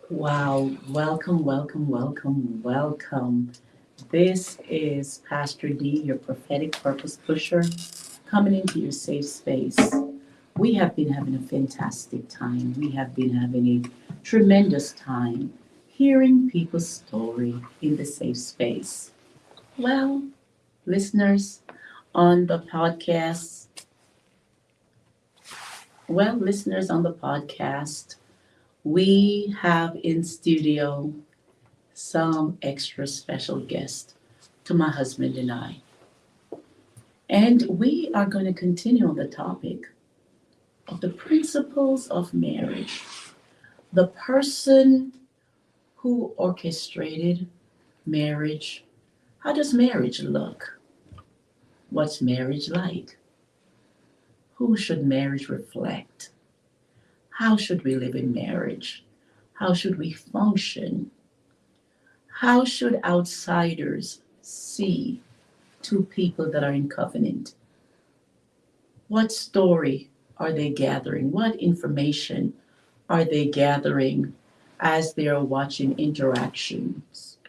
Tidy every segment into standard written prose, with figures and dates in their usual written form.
Wow, welcome, welcome, welcome, welcome. This is Pastor D, your prophetic purpose pusher, coming into your safe space. We have been having a fantastic time. We have been having a tremendous time hearing people's story in the safe space. Well, listeners on the podcast, listeners on the podcast, we have in studio some extra special guest to my husband and I. And we are going to continue on the topic of the principles of marriage. The person who orchestrated marriage. How does marriage look? What's marriage like? Who should marriage reflect? How should we live in marriage? How should we function? How should outsiders see two people that are in covenant? What story are they gathering? What information are they gathering as they are watching interactions?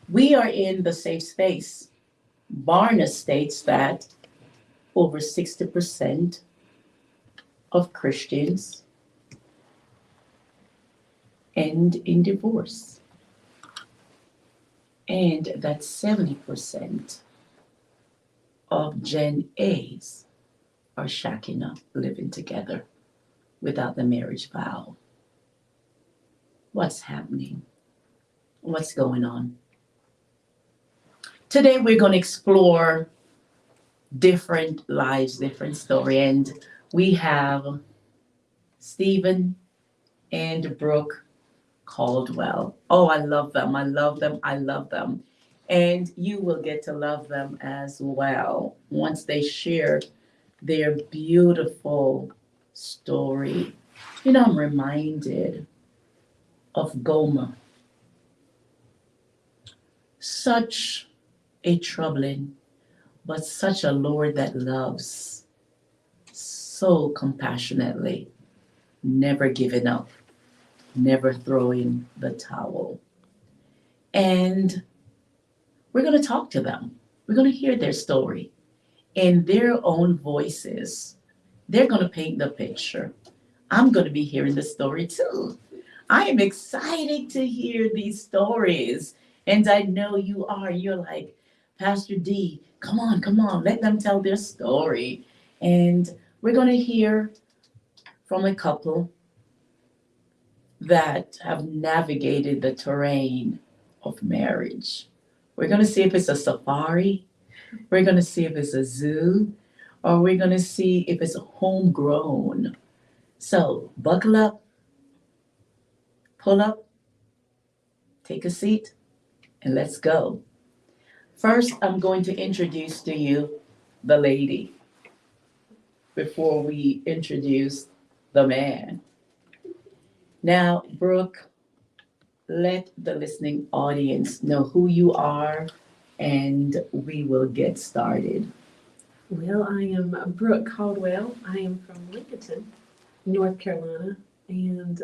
We are in the safe space. Barna states that over 60% of Christians end in divorce, and that 70% of Gen A's are shacking up, living together without the marriage vow. What's happening? What's going on? Today we're going to explore different lives, different story, and we have Stephen and Brooke Caldwell. Oh, I love them. I love them. I love them. And you will get to love them as well once they share their beautiful story. You know, I'm reminded of Goma, such a troubling, but such a Lord that loves so compassionately, never giving up, never throwing the towel. And we're going to talk to them. We're going to hear their story in their own voices. They're going to paint the picture. I'm going to be hearing the story too. I am excited to hear these stories. And I know you are. You're like, Pastor D, come on, let them tell their story. And we're going to hear from a couple that have navigated the terrain of marriage. We're going to see if it's a safari, we're going to see if it's a zoo, or we're going to see if it's homegrown. So buckle up, pull up, take a seat, and let's go. First, I'm going to introduce to you the lady before we introduce the man. Now, Brooke, let the listening audience know who you are and we will get started. Well, I am Brooke Caldwell. I am from Lincoln, North Carolina, and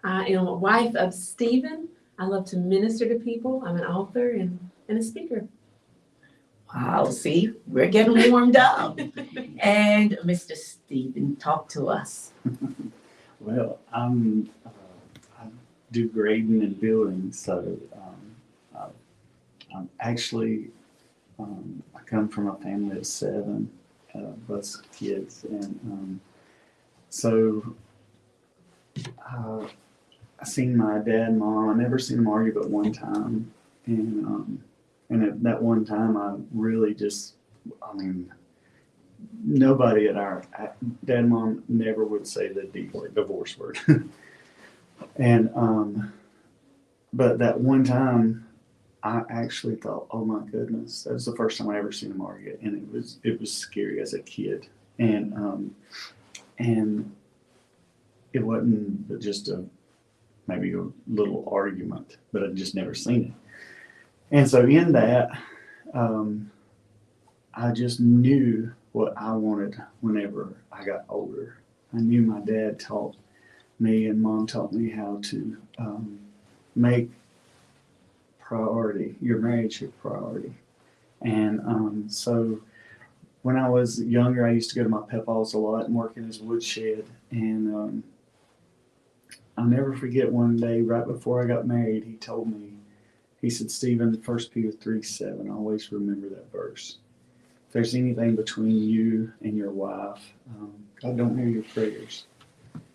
I am a wife of Stephen. I love to minister to people. I'm an author and a speaker. Wow, see, we're getting warmed up. And Mr. Stephen, talk to us. Well, I do grading and building, so I'm actually I come from a family of seven, plus kids, and so I seen my dad and mom. I never seen them argue but one time, and at that one time, I really just, I mean, nobody at our dad and mom never would say the D word, divorce word. And but that one time I actually thought, oh my goodness, that was the first time I ever seen them argue, and it was scary as a kid. And it wasn't but just maybe a little argument, but I'd just never seen it. And so in that, I just knew what I wanted whenever I got older. I knew my dad taught me, and Mom taught me how to make your marriage your priority. And so when I was younger, I used to go to my papa's a lot and work in his woodshed. And I'll never forget one day right before I got married, he told me, he said, Stephen, 1 Peter 3:7, always remember that verse. If there's anything between you and your wife, God don't hear your prayers.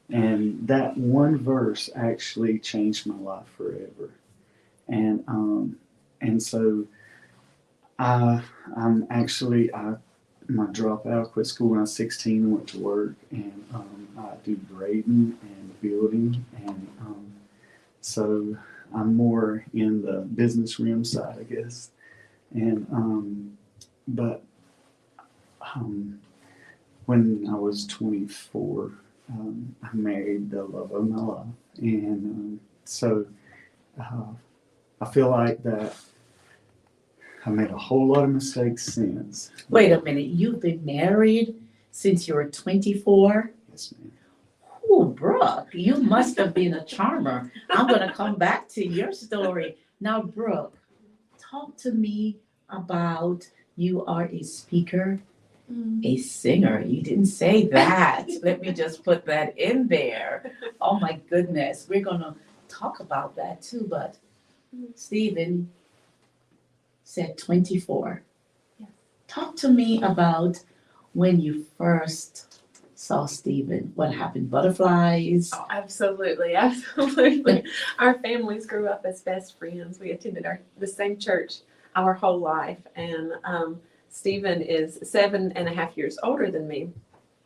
And that one verse actually changed my life forever. And so I'm actually, my dropout, quit school when I was 16 and went to work, and I do grading and building, and so I'm more in the business realm side, I guess. And but when I was 24, I married the love of my life, and so I feel like that I made a whole lot of mistakes since. Wait a minute, you've been married since you were 24? Yes, ma'am. Oh, Brooke, you must have been a charmer. I'm going to come back to your story. Now, Brooke, talk to me about, you are a speaker, a singer. You didn't say that. Let me just put that in there. Oh my goodness, we're going to talk about that too. But Stephen said 24. Yes. Talk to me about when you first saw Stephen. What happened? Butterflies? Oh, absolutely, absolutely. Our families grew up as best friends. We attended the same church our whole life, and Stephen is 7.5 years older than me.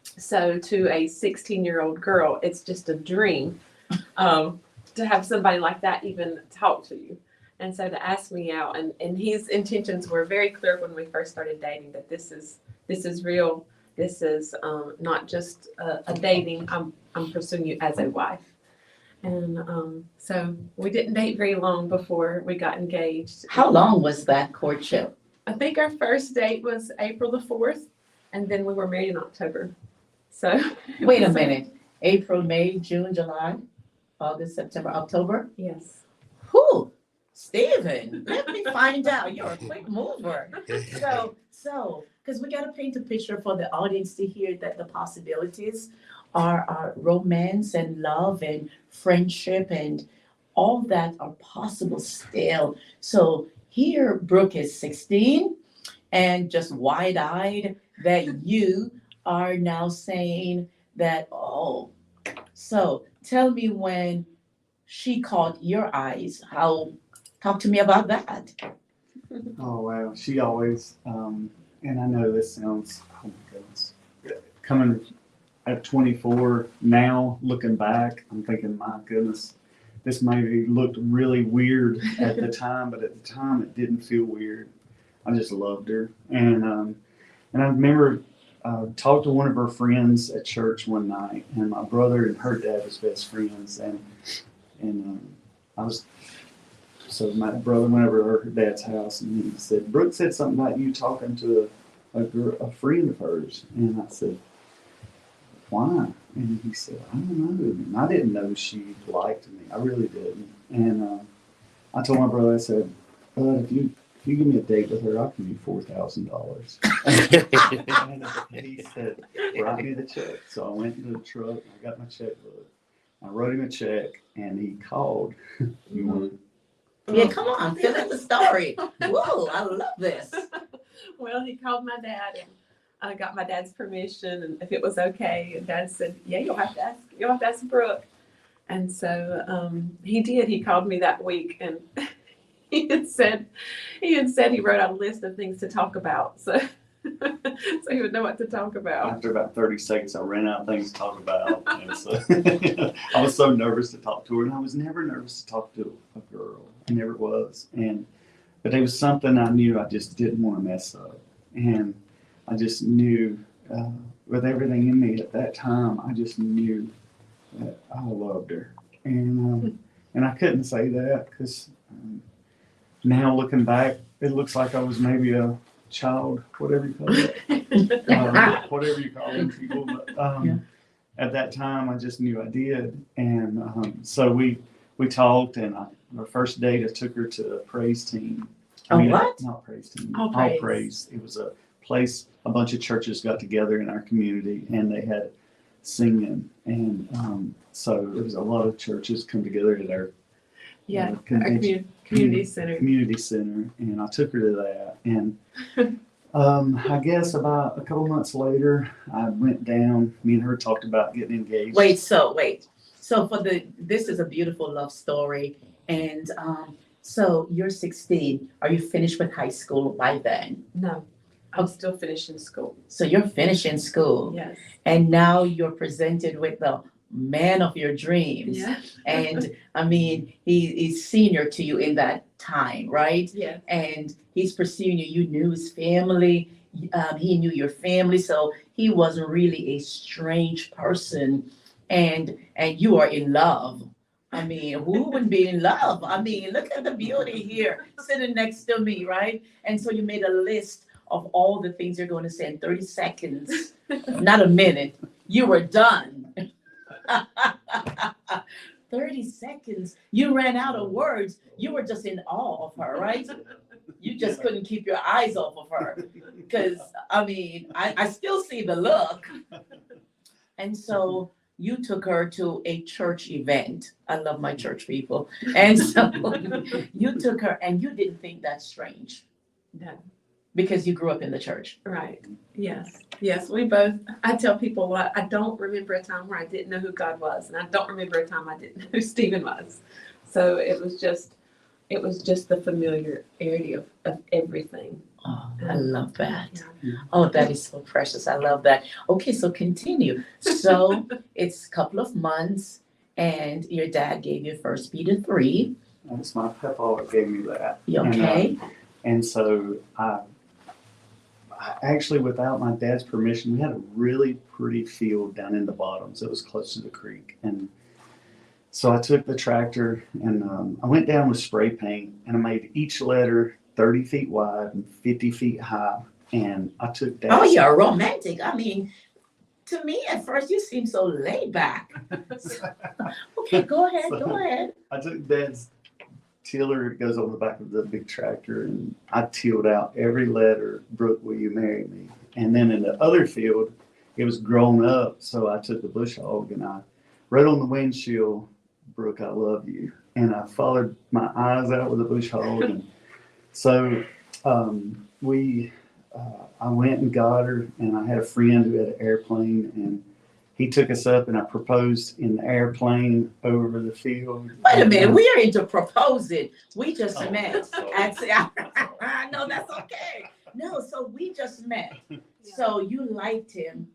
So to a 16-year-old girl, it's just a dream to have somebody like that even talk to you. And so to ask me out, and his intentions were very clear when we first started dating, that this is real. This is not just a dating. I'm pursuing you as a wife. And so we didn't date very long before we got engaged. How long was that courtship? I think our first date was April the 4th, and then we were married in October. So Wait a minute. April, May, June, July, August, September, October? Yes. Who? Stephen, let me find out. You're a quick mover. So, because we got to paint a picture for the audience to hear that the possibilities are romance and love and friendship and all that are possible still. So here, Brooke is 16 and just wide-eyed that you are now saying that, oh, so tell me when she caught your eyes. Talk to me about that. Oh, wow. She always, and I know this sounds, oh my goodness, coming at 24 now, looking back, I'm thinking, my goodness, this maybe looked really weird at the time, but at the time it didn't feel weird. I just loved her. And I remember talked to one of her friends at church one night, and my brother and her dad was best friends, and so my brother went over to her dad's house, and he said, Brooke said something about you talking to a friend of hers. And I said, why? And he said, I don't know. And I didn't know she liked me. I really didn't. And I told my brother, I said, Bud, if you give me a date with her, I'll give you $4,000. And he said, write me the check. So I went into the truck, and I got my checkbook. I wrote him a check, and he called. You want to? Yeah, come on, fill in the story. Whoa, I love this. Well, he called my dad, and I got my dad's permission, and if it was okay. And Dad said, "Yeah, you'll have to ask Brooke." And so he did. He called me that week, and he had said he wrote out a list of things to talk about. So he would know what to talk about. After about 30 seconds, I ran out of things to talk about. And so I was so nervous to talk to her, and I was never nervous to talk to a girl. I never was. But there was something I knew I just didn't want to mess up. And I just knew with everything in me at that time, I just knew that I loved her. And I couldn't say that because now looking back, it looks like I was maybe a child, whatever you call it. Whatever you call them people. But, Yeah. at that time, I just knew I did. And so we talked, and our first date, I took her to a praise team. What? Not praise team. All All Praise. praise. It was a place, a bunch of churches got together in our community, and they had singing. And so it was a lot of churches come together at our Yeah, our convention. community center. Community center, and I took her to that. And I guess about a couple months later, I went down. Me and her talked about getting engaged. Wait. So this is a beautiful love story. And so you're 16. Are you finished with high school by then? No, I'm still finishing school. So you're finishing school. Yes. And now you're presented with the man of your dreams. Yeah. And I mean, he's senior to you in that time, right? Yeah. And he's pursuing you. You knew his family. He knew your family. So he wasn't really a strange person. And you are in love. I mean, who wouldn't be in love? I mean, look at the beauty here sitting next to me, right? And so you made a list of all the things you're going to say in 30 seconds, not a minute. You were done. 30 seconds. You ran out of words. You were just in awe of her, right? You just couldn't keep your eyes off of her. Because, I mean, I still see the look. And so you took her to a church event. I love my church people. And so you took her, and you didn't think that's strange No. because you grew up in the church. Right. Yes. Yes. We both. I tell people I don't remember a time where I didn't know who God was, and I don't remember a time I didn't know who Stephen was. So it was just the familiarity of everything. Oh, I love that. Yeah. Oh, that is so precious. I love that. Okay, so continue. So it's a couple of months, and your dad gave you 1 Peter 3. That's my papa gave me that. You okay? And so I actually, without my dad's permission, we had a really pretty field down in the bottoms. It was close to the creek. And so I took the tractor, and I went down with spray paint, and I made each letter 30 feet wide and 50 feet high. And I took that. Oh, you're romantic. I mean, to me at first you seem so laid back. Okay, go ahead. I took Dad's tiller. It goes on the back of the big tractor, and I tilled out every letter, Brooke, will you marry me? And then in the other field, it was grown up, so I took the bush hog and I wrote on the windshield, Brooke, I love you. And I followed my eyes out with a bush hog. And so I went and got her, and I had a friend who had an airplane, and he took us up, and I proposed in the airplane over the field. Wait a minute, we are into proposing. We just met. Sorry. No, that's okay. No, so we just met. So you liked him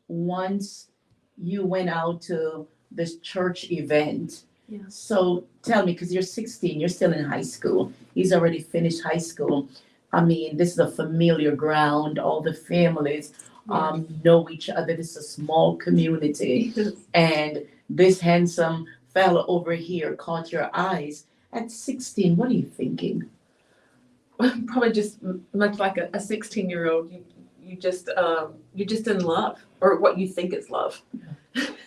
once you went out to this church event. Yeah. So tell me, because you're 16, you're still in high school. He's already finished high school. I mean, this is a familiar ground. All the families know each other. This is a small community. And this handsome fellow over here caught your eyes. At 16, what are you thinking? Probably just much like a 16-year-old. You just you're just in love, or what you think is love.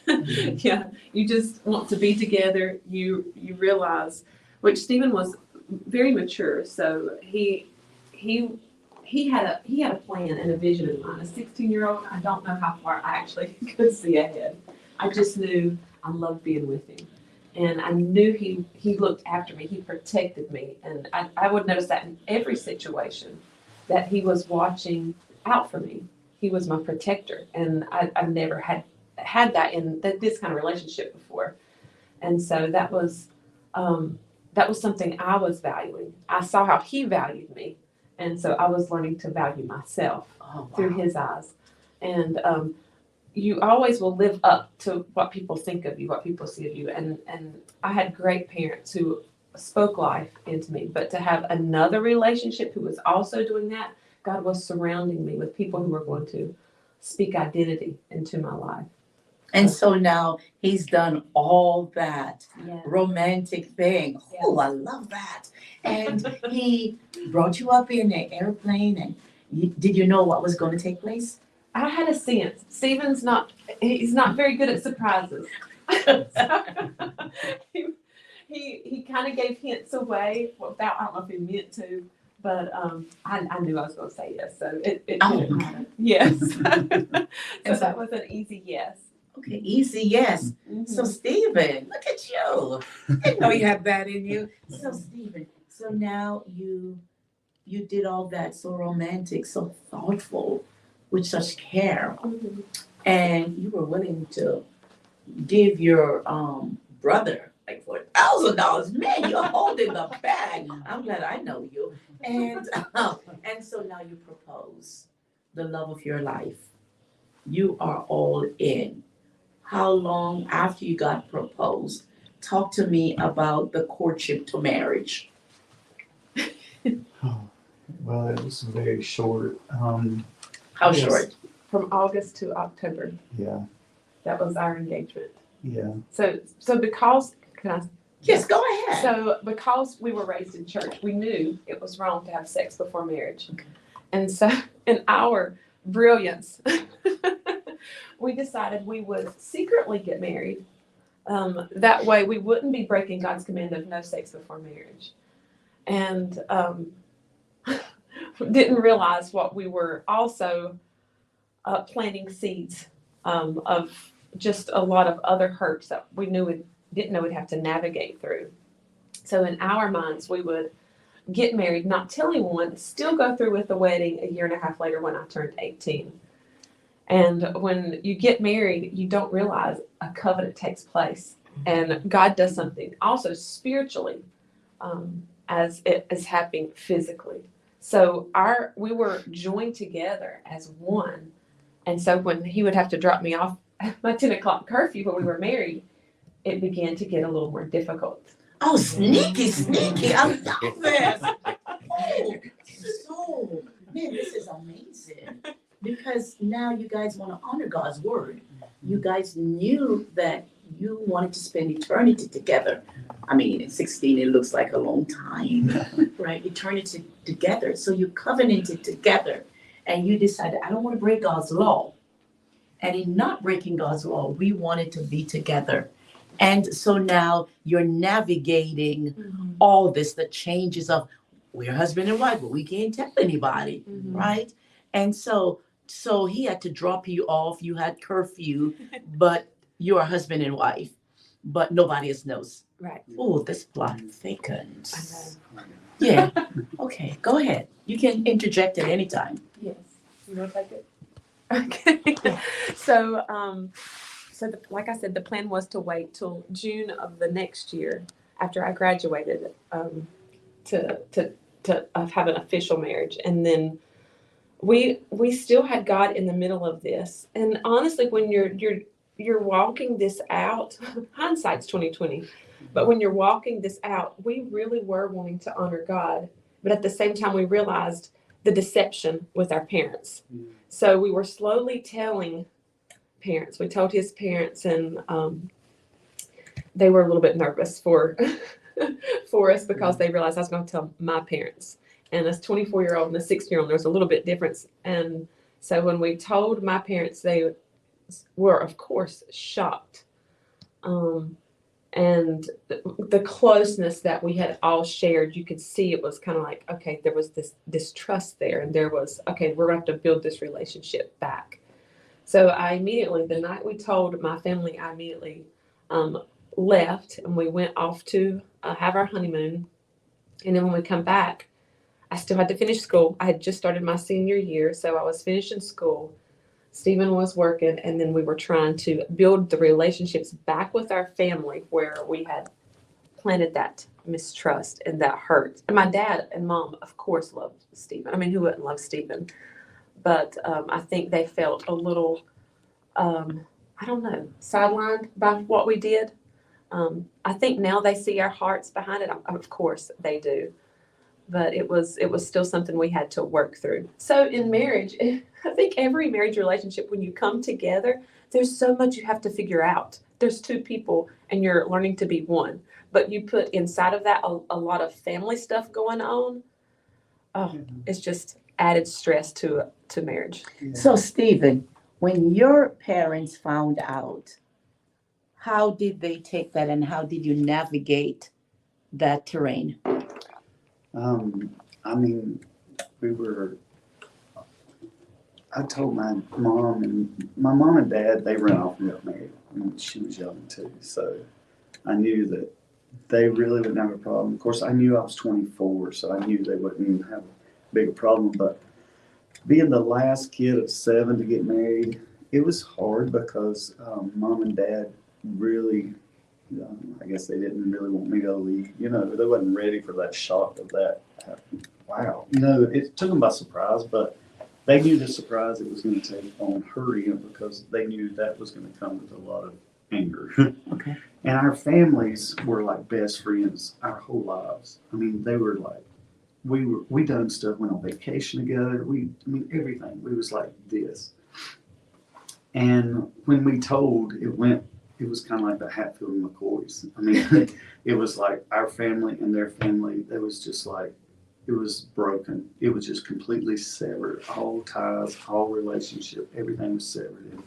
Yeah, you just want to be together. You realize, which Stephen was very mature, so he had a plan and a vision in mind. A 16-year-old, I don't know how far I actually could see ahead. I just knew I loved being with him, and I knew he looked after me. He protected me, and I would notice that in every situation that he was watching out for me. He was my protector, and I've never had that in this kind of relationship before. And so that was something I was valuing. I saw how he valued me, and so I was learning to value myself through his eyes. And you always will live up to what people think of you, what people see of you. And I had great parents who spoke life into me, but to have another relationship who was also doing that, God was surrounding me with people who were going to speak identity into my life. And so now he's done all that Yeah. romantic thing. Oh, I love that. And he brought you up in an airplane, and did you know what was going to take place? I had a sense. Stephen's he's not very good at surprises. he kind of gave hints away without, I don't know if he meant to, but I knew I was going to say yes, so it didn't matter. Yes. So that was an easy yes. Okay, easy, yes. Mhm. So Stephen, look at you. I didn't know you had that in you. So Stephen, so now you did all that so romantic, so thoughtful, with such care, Mhm. and you were willing to give your brother like $4,000. Man, you're holding the bag. I'm glad I know you. And so now you propose the love of your life. You are all in. How long after you got proposed? Talk to me about the courtship to marriage. Well, it was very short. How Yes. short? From August to October, Yeah, that was our engagement. yeah. So because, can I? Yes, go ahead. So because we were raised in church, we knew it was wrong to have sex before marriage. Okay. And so in our brilliance, we decided we would secretly get married. That way we wouldn't be breaking God's command of no sex before marriage. And didn't realize what we were also planting seeds of just a lot of other hurts that we didn't know we'd have to navigate through. So in our minds, we would get married, not tell anyone, still go through with the wedding a year and a half later when I turned 18. And when you get married, you don't realize a covenant takes place and God does something also spiritually as it is happening physically. So we were joined together as one. And so when he would have to drop me off at my 10 o'clock curfew when we were married, it began to get a little more difficult. Oh, sneaky, sneaky. I love this. Oh, so, man, this is amazing. Because now you guys want to honor God's word. You guys knew that you wanted to spend eternity together. I mean, at 16, it looks like a long time, right? Eternity together. So you covenanted together and you decided, I don't want to break God's law. And in not breaking God's law, we wanted to be together. And so now you're navigating all this, the changes of we're husband and wife, but we can't tell anybody, right? And so he had to drop you off. You had curfew, but you're a husband and wife, but nobody else knows. Right. Oh, this plot thickens. I Yeah. Okay, go ahead. You can interject at any time. Yes. You want to take it? Okay. So, like I said, the plan was to wait till June of the next year after I graduated to have an official marriage, and then we still had God in the middle of this. And honestly, when you're walking this out, hindsight's 2020, but when you're walking this out, we really were wanting to honor God, but at the same time, we realized the deception with our parents. So we were slowly telling parents. We told his parents, and they were a little bit nervous for us because they realized I was going to tell my parents. And a 24-year-old and a 16-year-old, there's a little bit difference. And so when we told my parents, they were, of course, shocked. And the closeness that we had all shared, you could see it was kind of like, okay, there was this trust there, and there was, okay, we're going to have to build this relationship back. So I immediately, the night we told my family, I immediately left, and we went off to have our honeymoon. And then when we come back, I still had to finish school. I had just started my senior year, so I was finishing school. Stephen was working, and then we were trying to build the relationships back with our family where we had planted that mistrust and that hurt. And my dad and mom, of course, loved Stephen. I mean, who wouldn't love Stephen? But I think they felt a little, I don't know, sidelined by what we did. I think now they see our hearts behind it. Of course, they do. But it was still something we had to work through. So in marriage, I think every marriage relationship, when you come together, there's so much you have to figure out. There's two people and you're learning to be one. But you put inside of that a lot of family stuff going on. Oh, it's just, added stress to marriage. So Stephen, when your parents found out, how did they take that and how did you navigate that terrain? I mean, we were, I told my mom and dad, they ran off and got married when she was young too. So I knew that they really wouldn't have a problem. Of course, I knew I was 24, so I knew they wouldn't have a big problem. But being the last kid of 7 to get married, it was hard because mom and dad really, I guess they didn't really want me to leave. You know, they wasn't ready for that shock of that. Wow. You know, it took them by surprise, but they knew the surprise it was going to take on her end because they knew that was going to come with a lot of anger. Okay. And our families were like best friends our whole lives. I mean, they were like, we done stuff, went on vacation together. Everything. We was like this. And when we told, it was kind of like the Hatfield and McCoys. I mean, it was like our family and their family. It was just like, it was broken. It was just completely severed. All ties, all relationship, everything was severed.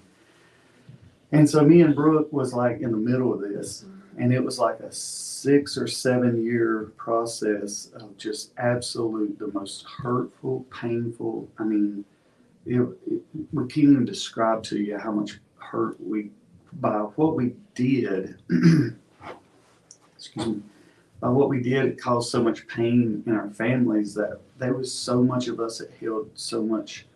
And so me and Brooke was like in the middle of this. And it was like a 6 or 7 year process of just absolute, the most hurtful, painful. I mean, we can't even describe to you how much hurt by what we did, excuse me, by what we did, it caused so much pain in our families that there was so much of us that held so much,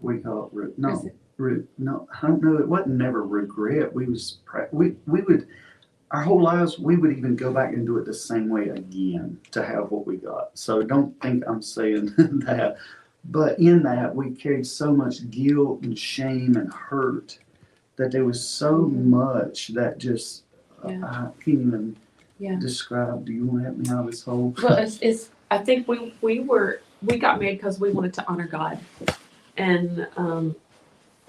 we call it, no, I don't know, it wasn't never regret. We would, our whole lives, we would even go back and do it the same way again to have what we got. So don't think I'm saying that. But in that, we carried so much guilt and shame and hurt that there was so much that just, I can't even describe. Do you want to help me out of this whole? Well, it's. I think we got married because we wanted to honor God, and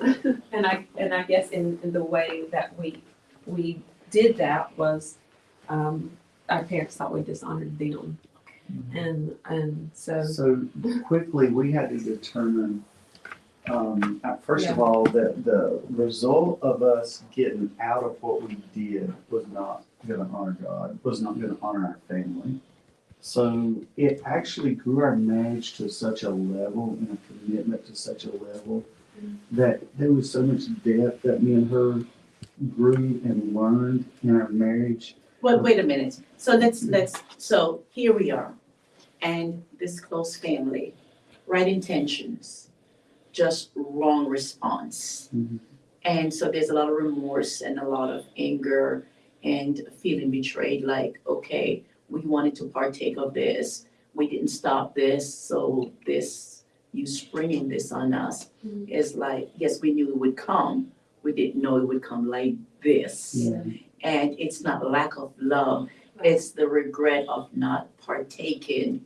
I guess in the way that we did that was, our parents thought we dishonored them. And so quickly we had to determine, first of all, that the result of us getting out of what we did was not going to honor God, was not going to honor our family. So it actually grew our marriage to such a level and a commitment to such a level that there was so much depth that me and her grew and learned in our marriage. Well, wait a minute. So so here we are, and this close family, right intentions, just wrong response. Mm-hmm. And so there's a lot of remorse and a lot of anger and feeling betrayed, like, okay, we wanted to partake of this. We didn't stop this. So this, you springing this on us is like, yes, we knew it would come. We didn't know it would come like this. Yeah. And it's not lack of love. It's the regret of not partaking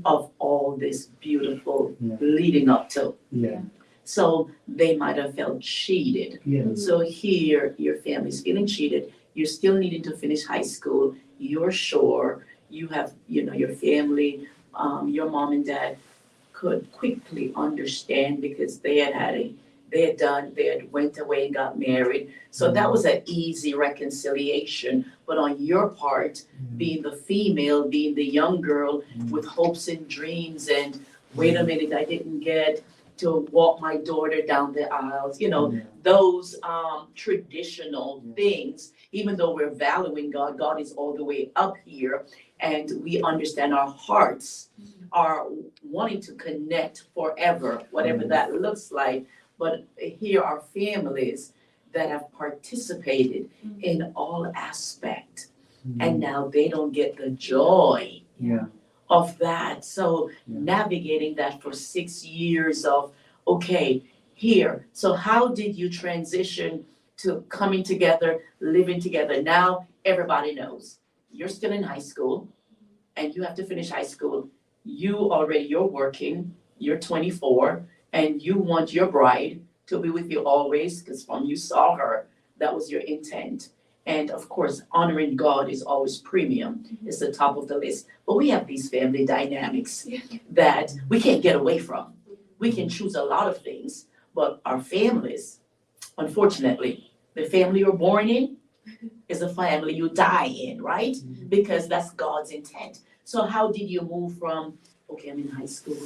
of all this beautiful leading up to. Yeah. So they might have felt cheated. Yeah. So here, your family's feeling cheated. You're still needing to finish high school. You're sure you have, your family, your mom and dad could quickly understand because they had went away and got married. So that was an easy reconciliation. But on your part, being the female, being the young girl with hopes and dreams and wait a minute, I didn't get to walk my daughter down the aisles, those traditional things, even though we're valuing God, God is all the way up here and we understand our hearts are wanting to connect forever, whatever that looks like. But here are families that have participated in all aspects, and now they don't get the joy of that. So navigating that for 6 years of, okay, here. So how did you transition to coming together, living together? Now everybody knows you're still in high school and you have to finish high school. You're working, you're 24, and you want your bride to be with you always, because from you saw her, that was your intent. And of course, honoring God is always premium. It's the top of the list. But we have these family dynamics that we can't get away from. We can choose a lot of things, but our families, unfortunately, the family you're born in is a family you die in, right? Because that's God's intent. So how did you move from, okay, I'm in high school,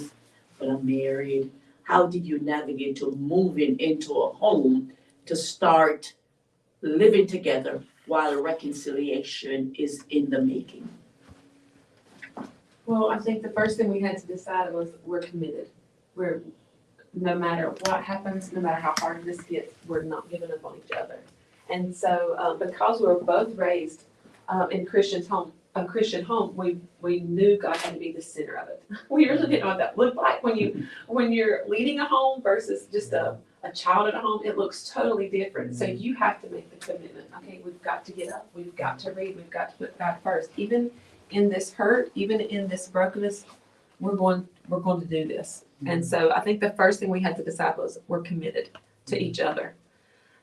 but I'm married. How did you navigate to moving into a home to start living together while reconciliation is in the making? Well, I think the first thing we had to decide was we're committed. We're, no matter what happens, no matter how hard this gets, we're not giving up on each other. And so, because we were both raised in a Christian home, we knew God had to be the center of it. We really didn't know what that looked like when you're leading a home versus just a child at a home. It looks totally different. So you have to make the commitment. Okay, we've got to get up. We've got to read. We've got to put God first. Even in this hurt, even in this brokenness, we're going to do this. And so I think the first thing we had to decide was we're committed to each other.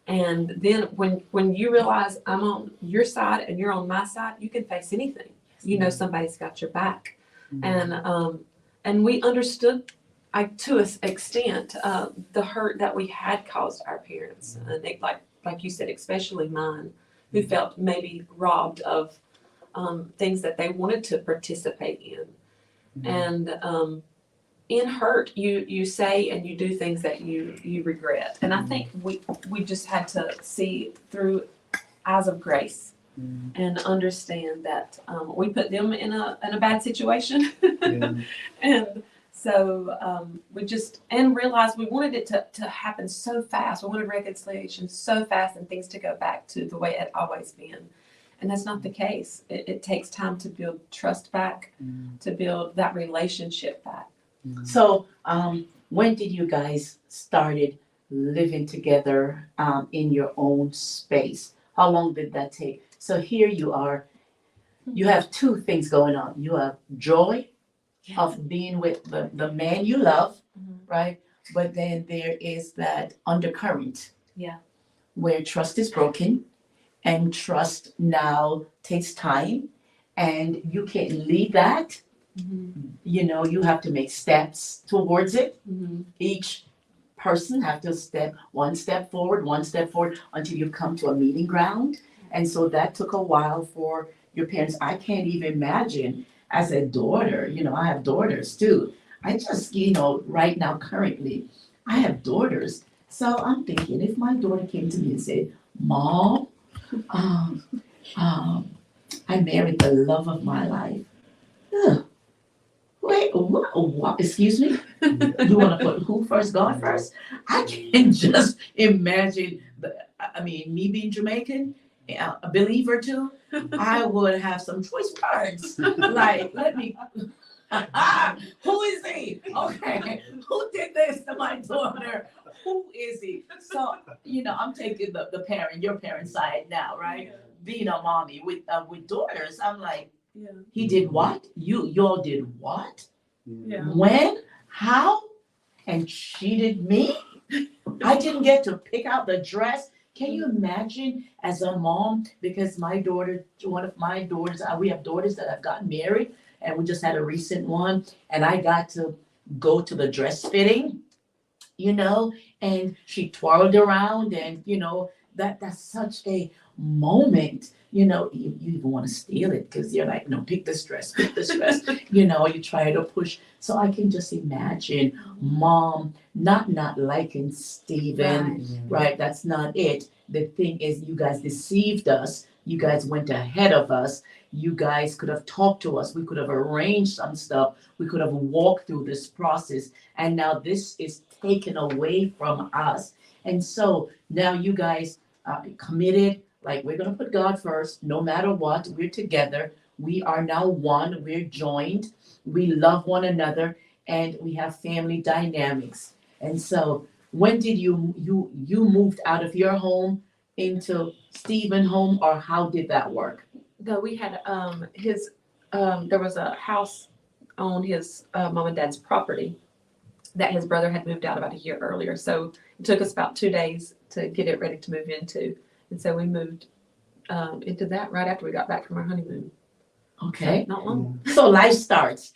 And then when you realize I'm on your side and you're on my side, you can face anything. You know somebody's got your back. And we understood, to an extent, the hurt that we had caused our parents. And they, like you said, especially mine, who felt maybe robbed of things that they wanted to participate in. And in hurt, you say and you do things that you regret. And I think we just had to see through eyes of grace and understand that we put them in a bad situation. And so we just, and realized we wanted it to happen so fast. We wanted reconciliation so fast and things to go back to the way it had always been. And that's not the case. It takes time to build trust back, to build that relationship back. So, when did you guys started living together in your own space? How long did that take? So here you are. You have two things going on. You have joy of being with the man you love, right? But then there is that undercurrent. Yeah. Where trust is broken, and trust now takes time, and you can't leave that. You know, you have to make steps towards it. Each person have to step one step forward until you come to a meeting ground. And so that took a while for your parents. I can't even imagine as a daughter, you know, I have daughters too. I just, you know, right now currently, I have daughters. So I'm thinking if my daughter came to me and said, Mom, I married the love of my life. Wait, what? Excuse me? You want to put who first, God first? I can just imagine, me being Jamaican, a believer too, I would have some choice words. Like, let me, who is he? Okay, who did this to my daughter? Who is he? So, you know, I'm taking your parent side now, right? Being a mommy with daughters, I'm like, he did what? Y'all did what? When? How? And cheated me? I didn't get to pick out the dress. Can you imagine as a mom? Because my daughter, one of my daughters, we have daughters that have gotten married, and we just had a recent one, and I got to go to the dress fitting, you know, and she twirled around, and you know, that's such a moment. You know, you even want to steal it because you're like, no, pick this dress, you know, you try to push. So I can just imagine mom not liking Stephen, right? That's not it. The thing is, you guys deceived us. You guys went ahead of us. You guys could have talked to us. We could have arranged some stuff. We could have walked through this process. And now this is taken away from us. And so now you guys are committed. Like, we're going to put God first, no matter what. We're together. We are now one. We're joined. We love one another, and we have family dynamics. And so, when did you moved out of your home into Stephen's home, or how did that work? No, we had there was a house on his mom and dad's property that his brother had moved out about a year earlier. So it took us about 2 days to get it ready to move into. And so we moved into that right after we got back from our honeymoon. Okay. So not long. So life starts.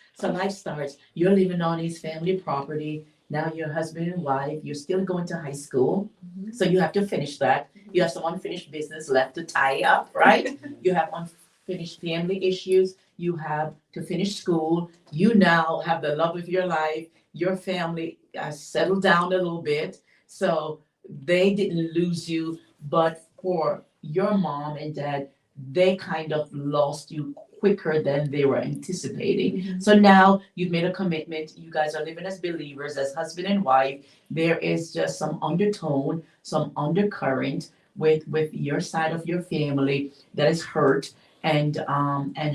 You're living on his family property. Now you're husband and wife, you're still going to high school, Mhm. so you have to finish that. You have some unfinished business left to tie up, right? You have unfinished family issues, you have to finish school. You now have the love of your life, your family settled down a little bit, so they didn't lose you, but for your mom and dad, they kind of lost you quicker than they were anticipating. So now you've made a commitment. You guys are living as believers, as husband and wife. There is just some undertone, some undercurrent with your side of your family that is hurt and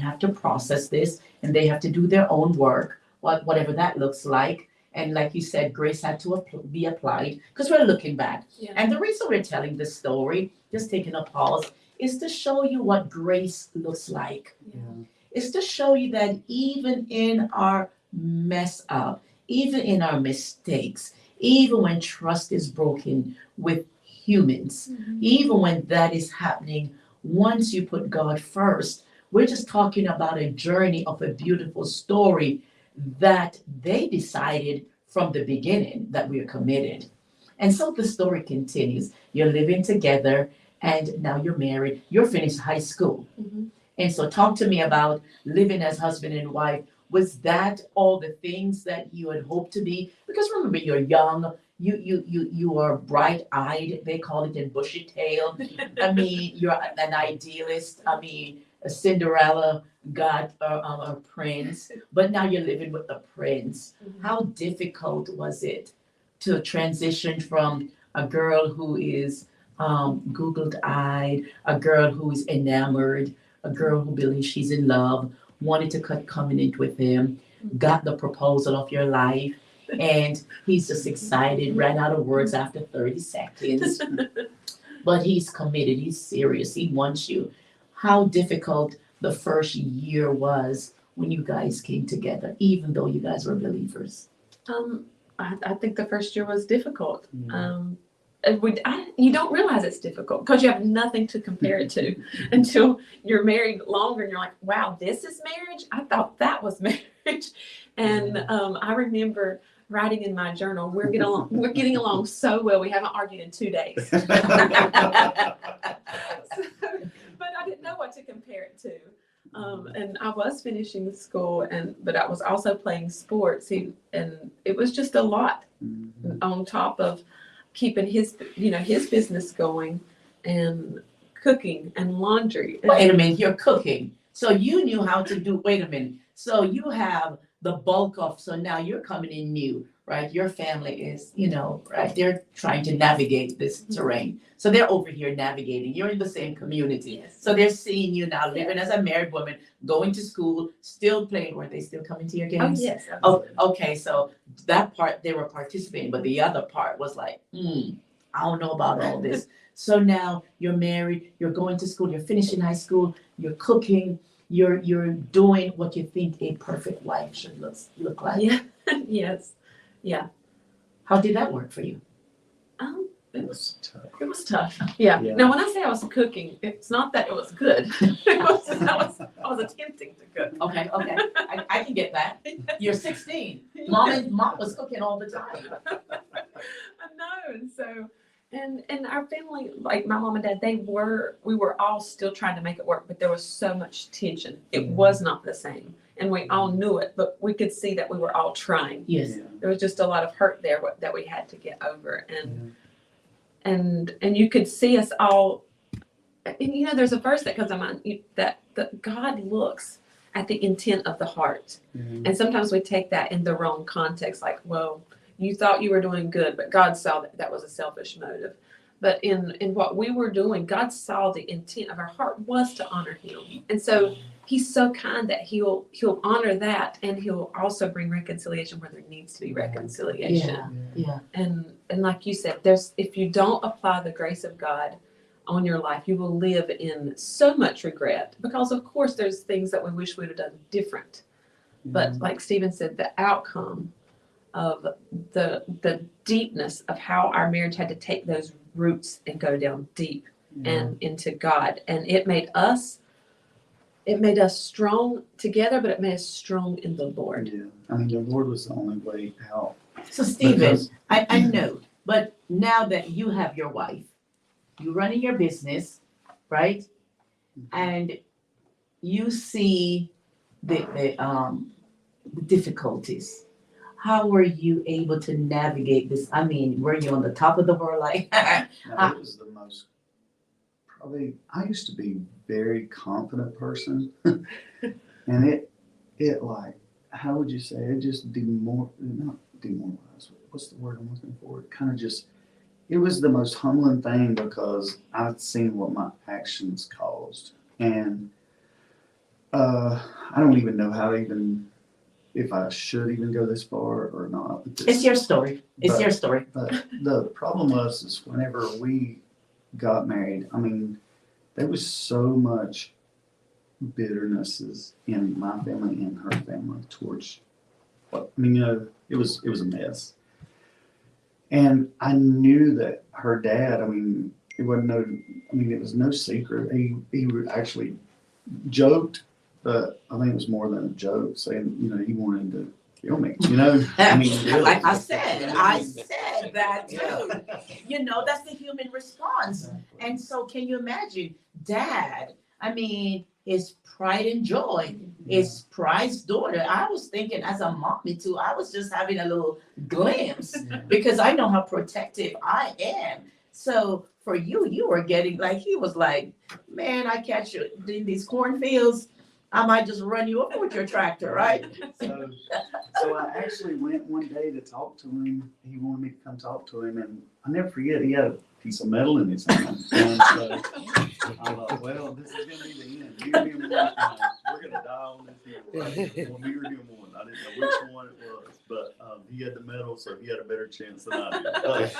have to process this, and they have to do their own work, whatever that looks like. And like you said, grace had to be applied because we're looking back. Yeah. And the reason we're telling this story, just taking a pause, is to show you what grace looks like. Yeah. Is to show you that even in our mess up, even in our mistakes, even when trust is broken with humans, even when that is happening, once you put God first, we're just talking about a journey of a beautiful story that they decided from the beginning that we are committed. And so the story continues. You're living together and now you're married. You're finished high school. Mhm. And so talk to me about living as husband and wife. Was that all the things that you had hoped to be? Because remember, you're young, you are bright-eyed, they call it, and bushy-tailed. I mean, you're an idealist. I mean, a Cinderella got a prince, but now you're living with the prince. How difficult was it to transition from a girl who is googled-eyed, a girl who is enamored, a girl who believes she's in love, wanted to cut covenant with him, got the proposal of your life, and he's just excited, ran out of words after 30 seconds. But he's committed, he's serious, he wants you. How difficult the first year was when you guys came together, even though you guys were believers. I think the first year was difficult. Yeah. You don't realize it's difficult because you have nothing to compare it to until you're married longer and you're like, wow, this is marriage? I thought that was marriage. And I remember writing in my journal, we're getting along so well. We haven't argued in 2 days. But I didn't know what to compare it to. And I was finishing school, but I was also playing sports, and it was just a lot on top of keeping his business going and cooking and laundry. Wait a minute, you're cooking. So you knew how to do, wait a minute. So you have the bulk of, so now you're coming in new, right? Your family is, right? They're trying to navigate this terrain. So they're over here navigating. You're in the same community. Yes. So they're seeing you now living as a married woman, going to school, still playing. Were they still coming to your Oh, games? yes. Oh, Absolutely. okay. So that part they were participating, but the other part was like, I don't know about all this. So now you're married, you're going to school, you're finishing high school, you're cooking, you're doing what you think a perfect wife should look like. Yeah. Yes. Yeah. How did that work for you? It was tough. Yeah. Now, when I say I was cooking, it's not that it was good. I was attempting to cook. Okay, I can get that. You're 16. Mom was cooking all the time. I know. And so, and our family, like my mom and dad, we were all still trying to make it work, but there was so much tension. It was not the same. And we all knew it, but we could see that we were all trying. Yes. There was just a lot of hurt there that we had to get over. And you could see us all, and there's a verse that comes to mind that God looks at the intent of the heart. And sometimes we take that in the wrong context, like, well, you thought you were doing good, but God saw that was a selfish motive. But in what we were doing, God saw the intent of our heart was to honor him. And so he's so kind that he'll honor that, and he'll also bring reconciliation where there needs to be reconciliation. Yeah. And like you said, if you don't apply the grace of God on your life, you will live in so much regret, because of course there's things that we wish we'd have done different. But like Stephen said, the outcome of the deepness of how our marriage had to take those roots and go down deep and into God. And it made us strong together, but it made us strong in the Lord. Yeah. I mean, the Lord was the only way out So Stephen, Because- I know, but now that you have your wife, you running your business, right? And you see the difficulties. How were you able to navigate this? I mean, were you on the top of the world like No, it was the most, probably, I used to be a very confident person. And it like, how would you say, it just not demoralized, what's the word I'm looking for? It kind of just, it was the most humbling thing because I'd seen what my actions caused. And I don't even know if I should even go this far or not. it's your story. It's But- your story. But the problem is whenever we got married, I mean, there was so much bitternesses in my family and her family towards it was a mess. And I knew that her dad, I mean, it was no secret. He actually joked, but I think it was more than a joke, saying, he wanted to kill me, I mean, really. Like I said that too. That's the human response. And so can you imagine Dad? I mean, his pride and joy, his prized daughter. I was thinking as a mommy too, I was just having a little glimpse because I know how protective I am. So for you were getting like, he was like, man, I catch you in these cornfields. I might just run you over with your tractor, right? So I actually went one day to talk to him. He wanted me to come talk to him, and I never forget, he had a piece of metal in his hand. And so I thought, well, this is going to be the end. You and me, we're going to die on this hill. Right? When we were doing one, I didn't know which one it was, but he had the metal, so he had a better chance than I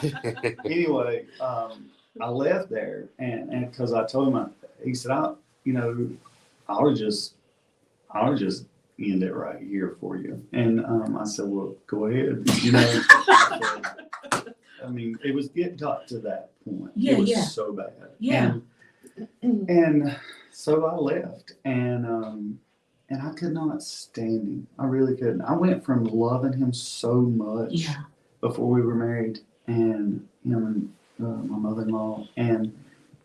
did. But anyway, I left there, and because I told him, he said, I'll just end it right here for you. And I said, well, go ahead. I mean, it got to that point. It was so bad. Yeah. And so I left, and I could not stand him. I really couldn't. I went from loving him so much before we were married, and him and my mother-in-law, and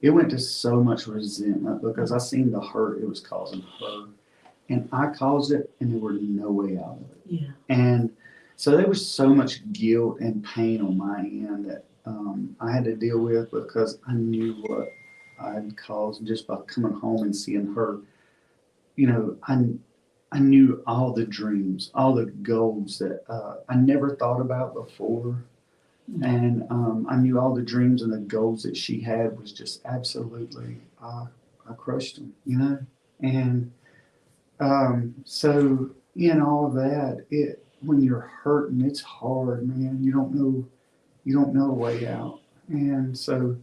it went to so much resentment because I seen the hurt it was causing her. And I caused it, and there were no way out of it. Yeah. And so there was so much guilt and pain on my end that I had to deal with because I knew what I had caused just by coming home and seeing her. I knew all the dreams, all the goals that I never thought about before. And I knew all the dreams and the goals that she had was just absolutely, I crushed them, And so in all of that, when you're hurting, it's hard, man. You don't know a way out. And so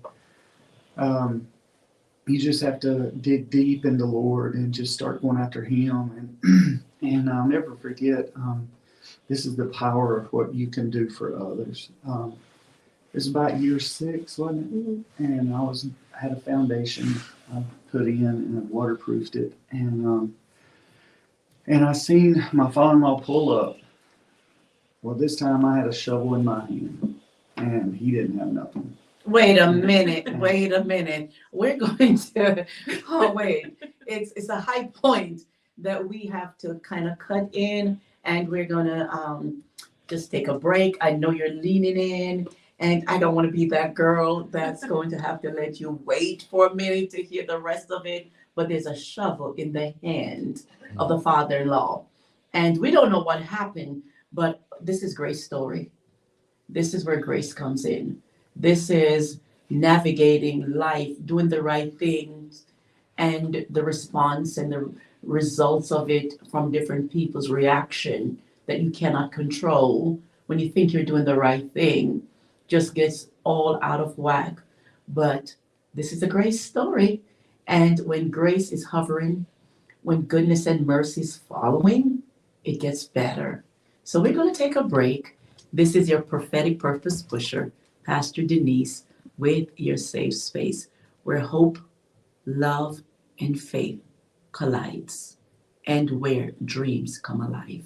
you just have to dig deep in the Lord and just start going after him. And I'll never forget, this is the power of what you can do for others. It was about year 6, wasn't it? Mm-hmm. And I had a foundation I put in and I waterproofed it. And I seen my father-in-law pull up. Well, this time I had a shovel in my hand, and he didn't have nothing. Wait a minute. We're going to, it's a high point that we have to kind of cut in, and we're going to just take a break. I know you're leaning in, and I don't want to be that girl that's going to have to let you wait for a minute to hear the rest of it. But there's a shovel in the hand of the father-in-law. And we don't know what happened, but this is Grace's story. This is where grace comes in. This is navigating life, doing the right things, and the response and the results of it from different people's reaction that you cannot control when you think you're doing the right thing just gets all out of whack. But this is a grace story. And when grace is hovering, when goodness and mercy is following, it gets better. So we're going to take a break. This is your prophetic purpose pusher, Pastor Denise, with your safe space, where hope, love, and faith collides, and where dreams come alive.